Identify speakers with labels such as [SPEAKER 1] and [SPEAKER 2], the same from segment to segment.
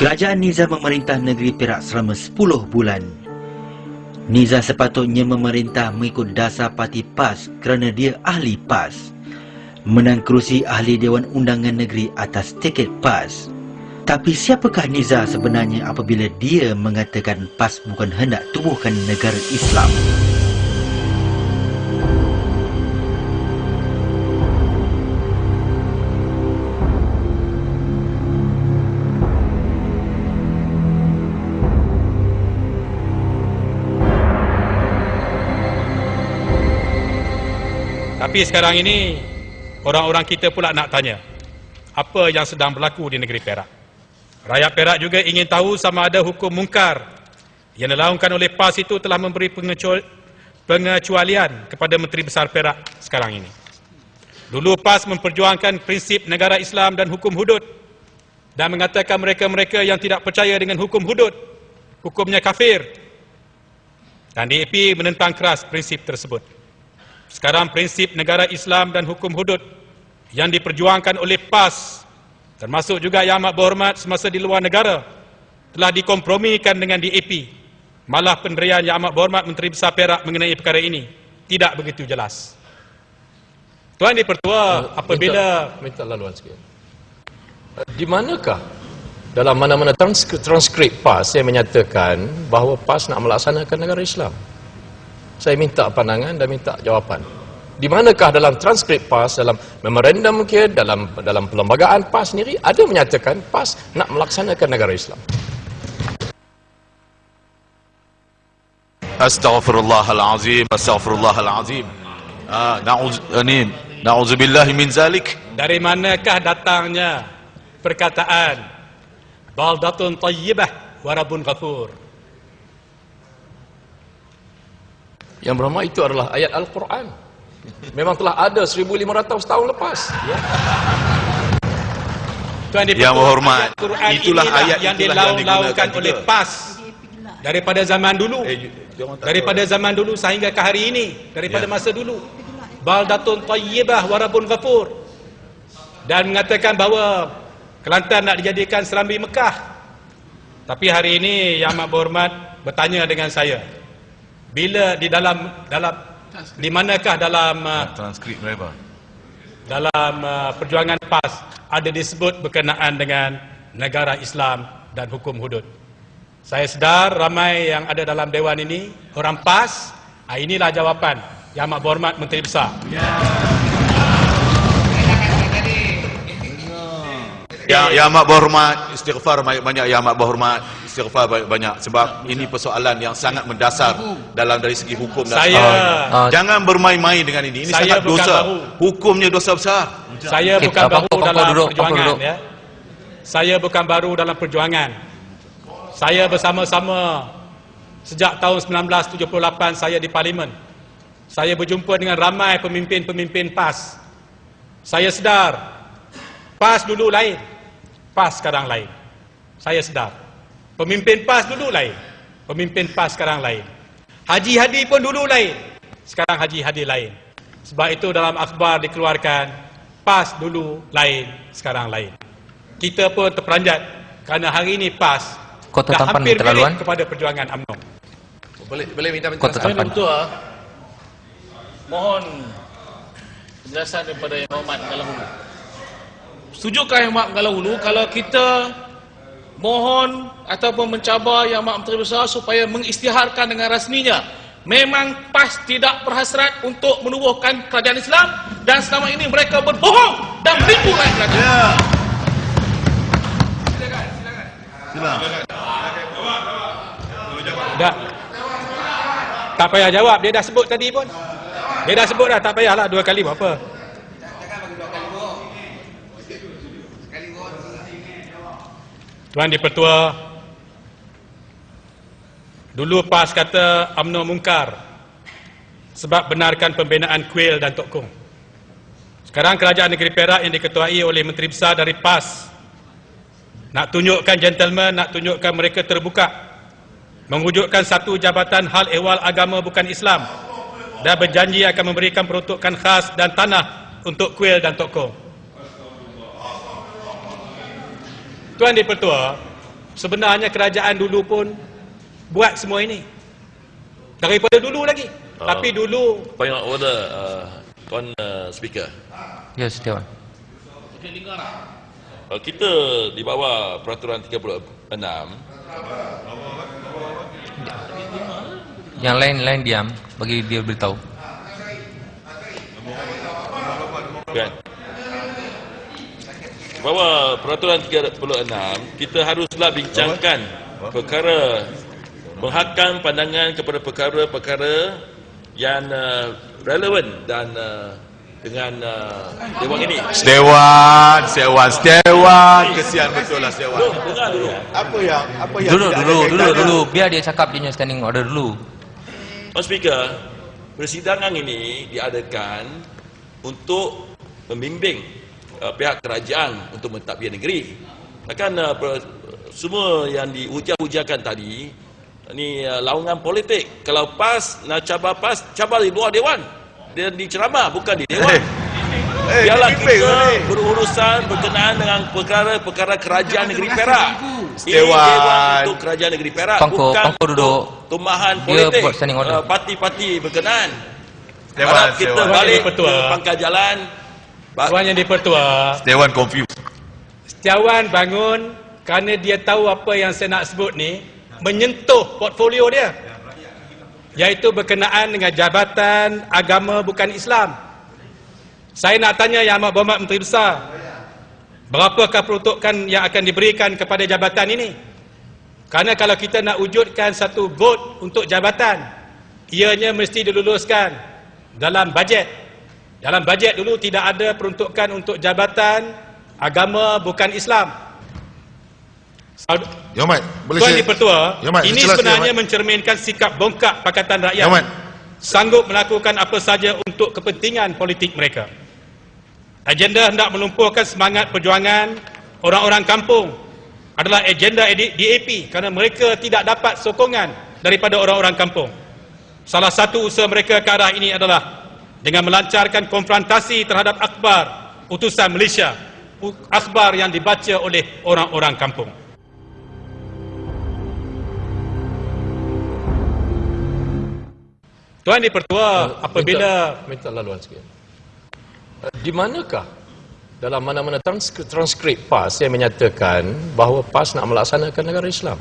[SPEAKER 1] Kerajaan Nizam memerintah negeri Perak selama 10 bulan. Nizam sepatutnya memerintah mengikut dasar parti PAS kerana dia ahli PAS. Menang kerusi ahli Dewan Undangan Negeri atas tiket PAS. Tapi siapakah Nizam sebenarnya apabila dia mengatakan PAS bukan hendak tubuhkan negara Islam?
[SPEAKER 2] Tapi sekarang ini, orang-orang kita pula nak tanya, apa yang sedang berlaku di negeri Perak? Rakyat Perak juga ingin tahu sama ada hukum mungkar yang dilakukan oleh PAS itu telah memberi pengecualian kepada Menteri Besar Perak sekarang ini. Dulu PAS memperjuangkan prinsip negara Islam dan hukum hudud dan mengatakan mereka-mereka yang tidak percaya dengan hukum hudud, hukumnya kafir. Dan DAP menentang keras prinsip tersebut. Sekarang prinsip negara Islam dan hukum hudud yang diperjuangkan oleh PAS, termasuk juga Yang Amat Berhormat semasa di luar negara, telah dikompromikan dengan DAP. Malah pendirian Yang Amat Berhormat Menteri Besar Perak mengenai perkara ini tidak begitu jelas. Tuan Dipertua, apabila...
[SPEAKER 3] Minta laluan sikit. Di manakah dalam mana-mana transkrip PAS yang menyatakan bahawa PAS nak melaksanakan negara Islam? Saya minta pandangan dan minta jawapan. Di manakah dalam transkrip PAS, dalam memorandum mungkin, dalam perlembagaan PAS sendiri, ada menyatakan PAS nak melaksanakan negara Islam?
[SPEAKER 4] Astaghfirullahalazim, astaghfirullahalazim. Na'udzubillahi min zalik.
[SPEAKER 2] Dari manakah datangnya perkataan baldatun tayyibah wa rabbun ghafur?
[SPEAKER 3] Yang berhormat, itu adalah ayat Al-Quran. Memang telah ada 1,500 tahun lepas. Ya.
[SPEAKER 4] Yang berhormat, itulah ayat
[SPEAKER 2] yang dilaung-laungkan oleh PAS daripada zaman dulu. Daripada zaman dulu sehingga ke hari ini, daripada masa dulu. Baldatun tayyibah wa rabbun ghafur. Dan mengatakan bahawa Kelantan nak dijadikan serambi Mekah. Tapi hari ini Yang Amat Berhormat bertanya dengan saya, bila di di manakah dalam
[SPEAKER 4] transkrip mereka,
[SPEAKER 2] dalam perjuangan PAS ada disebut berkenaan dengan negara Islam dan hukum hudud? Saya sedar ramai yang ada dalam dewan ini orang PAS. Inilah jawapan Yang Amat Berhormat Menteri Besar.
[SPEAKER 4] Yang Amat Berhormat, istighfar banyak-banyak. Yang Amat Berhormat, istighfar banyak-banyak. Sebab ini persoalan yang sangat mendasar dalam dari segi hukum dan jangan bermain-main dengan ini. Ini sangat dosa. Hukumnya dosa besar.
[SPEAKER 2] Saya bukan baru dalam perjuangan. Ya. Saya bukan baru dalam perjuangan. Saya bersama-sama sejak tahun 1978 saya di Parlimen. Saya berjumpa dengan ramai pemimpin-pemimpin PAS. Saya sedar PAS dulu lain, PAS sekarang lain. Saya sedar pemimpin PAS dulu lain, pemimpin PAS sekarang lain. Haji Hadi pun dulu lain, sekarang Haji Hadi lain. Sebab itu dalam akhbar dikeluarkan, PAS dulu lain, sekarang lain. Kita pun terperanjat kerana hari ini PAS dah hampir milik kepada perjuangan UMNO.
[SPEAKER 3] Boleh minta penjelasan?
[SPEAKER 5] Mohon penjelasan daripada Yang Berhormat Mengalah Hulu. Setujukah Yang Berhormat Mengalah Hulu kalau kita mohon ataupun mencabar Yang Berhormat Menteri Besar supaya mengisytiharkan dengan rasminya memang PAS tidak berhasrat untuk menubuhkan kerajaan Islam dan selama ini mereka berbohong dan menipu rakyat kerajaan?
[SPEAKER 4] Silakan.
[SPEAKER 2] Tak payah jawab, dia dah sebut tadi pun. Dia dah sebut dah, tak payahlah 2 kali buat apa. Tuan Dipertua, dulu PAS kata UMNO mungkar sebab benarkan pembinaan kuil dan Tok Kong. Sekarang kerajaan negeri Perak yang diketuai oleh Menteri Besar dari PAS nak tunjukkan gentleman, nak tunjukkan mereka terbuka, mewujudkan satu jabatan hal ehwal agama bukan Islam dan berjanji akan memberikan peruntukan khas dan tanah untuk kuil dan Tok Kong. Tuan Dipertua, Sebenarnya kerajaan dulu pun buat semua ini. Daripada dulu lagi. Tapi dulu...
[SPEAKER 6] Point of order, Tuan Speaker.
[SPEAKER 7] Ya, Setiawan.
[SPEAKER 6] Kita di bawah peraturan 36.
[SPEAKER 7] Yang lain diam, bagi dia beritahu.
[SPEAKER 6] Kan? Di bawah peraturan 36, kita haruslah bincangkan perkara, menghakam pandangan kepada perkara-perkara yang relevan dan dengan dewan ini.
[SPEAKER 4] Setiawan, kesian betul lah Setiawan. Apa yang
[SPEAKER 7] Dulu, biar dia cakap dia punya standing order dulu.
[SPEAKER 6] Tuan Speaker, persidangan ini diadakan untuk membimbing pihak kerajaan untuk mentadbir negeri. Bahkan semua yang dihujah-hujahkan tadi ni laungan politik. Kalau PAS nak cabar PAS, cabar di luar dewan. Dia diceramah, bukan di dewan. Biarlah kita berurusan berkenaan dengan perkara-perkara kerajaan negeri Perak. Ini dewan untuk kerajaan negeri Perak, bukan untuk tumahan politik parti-parti berkenaan. Harap kita balik ke pangkal jalan.
[SPEAKER 2] Tuan Yang di-Pertua,
[SPEAKER 4] Setiawan confused.
[SPEAKER 2] Setiawan bangun kerana dia tahu apa yang saya nak sebut ni menyentuh portfolio dia, iaitu berkenaan dengan jabatan agama bukan Islam. Saya nak tanya Yang Amat Berhormat Menteri Besar, berapakah peruntukan yang akan diberikan kepada jabatan ini? Kerana kalau kita nak wujudkan satu vote untuk jabatan, ianya mesti diluluskan dalam bajet. Dalam bajet dulu tidak ada peruntukan untuk jabatan agama bukan Islam.
[SPEAKER 8] Yang Amat, boleh
[SPEAKER 2] Tuan
[SPEAKER 8] saya...
[SPEAKER 2] di-Pertua, ini
[SPEAKER 8] jelas,
[SPEAKER 2] sebenarnya mencerminkan sikap bongkak Pakatan Rakyat, sanggup melakukan apa saja untuk kepentingan politik mereka. Agenda hendak melumpuhkan semangat perjuangan orang-orang kampung adalah agenda DAP kerana mereka tidak dapat sokongan daripada orang-orang kampung. Salah satu usaha mereka ke arah ini adalah dengan melancarkan konfrontasi terhadap akhbar utusan Malaysia, akhbar yang dibaca oleh orang-orang kampung. Tuan di-Pertua, apabila...
[SPEAKER 3] Minta laluan sikit. Di manakah dalam mana-mana transkrip PAS yang menyatakan bahawa PAS nak melaksanakan negara Islam?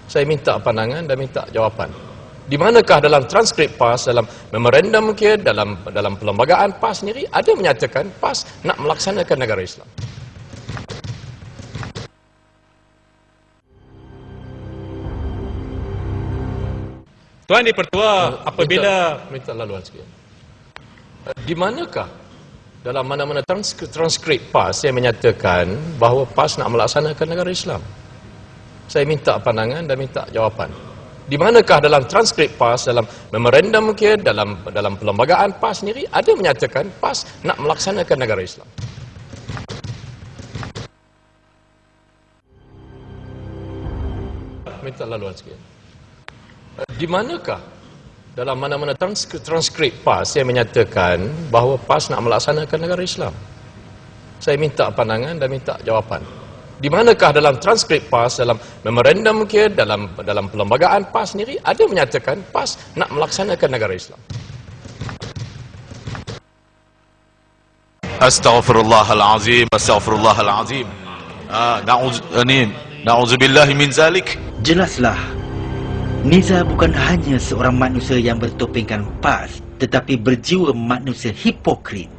[SPEAKER 3] Saya minta pandangan dan minta jawapan. Di manakah dalam transkrip PAS, dalam memorandum mungkin, dalam perlembagaan PAS sendiri ada menyatakan PAS nak melaksanakan negara Islam?
[SPEAKER 2] Tuan di-Pertua, apabila...
[SPEAKER 3] Minta laluan sikit. Di manakah dalam mana-mana transkrip PAS yang menyatakan bahawa PAS nak melaksanakan negara Islam? Saya minta pandangan dan minta jawapan. Di manakah dalam transkrip PAS, dalam memorandum mungkin, dalam perlembagaan PAS sendiri ada menyatakan PAS nak melaksanakan negara Islam? Minta laluan sikit. Di manakah dalam mana-mana transkrip PAS yang menyatakan bahawa PAS nak melaksanakan negara Islam? Saya minta pandangan dan minta jawapan. Di manakah dalam transkrip PAS, dalam memorandum mungkin, dalam perlembagaan PAS sendiri ada menyatakan PAS nak melaksanakan negara Islam?
[SPEAKER 4] Astaghfirullahalazim. Na'udzubillahi min zalik.
[SPEAKER 1] Jelaslah, Niza bukan hanya seorang manusia yang bertopengkan PAS, tetapi berjiwa manusia hipokrit.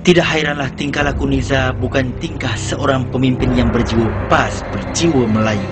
[SPEAKER 1] Tidak hairanlah tingkah laku Niza bukan tingkah seorang pemimpin yang berjiwa PAS, berjiwa Melayu.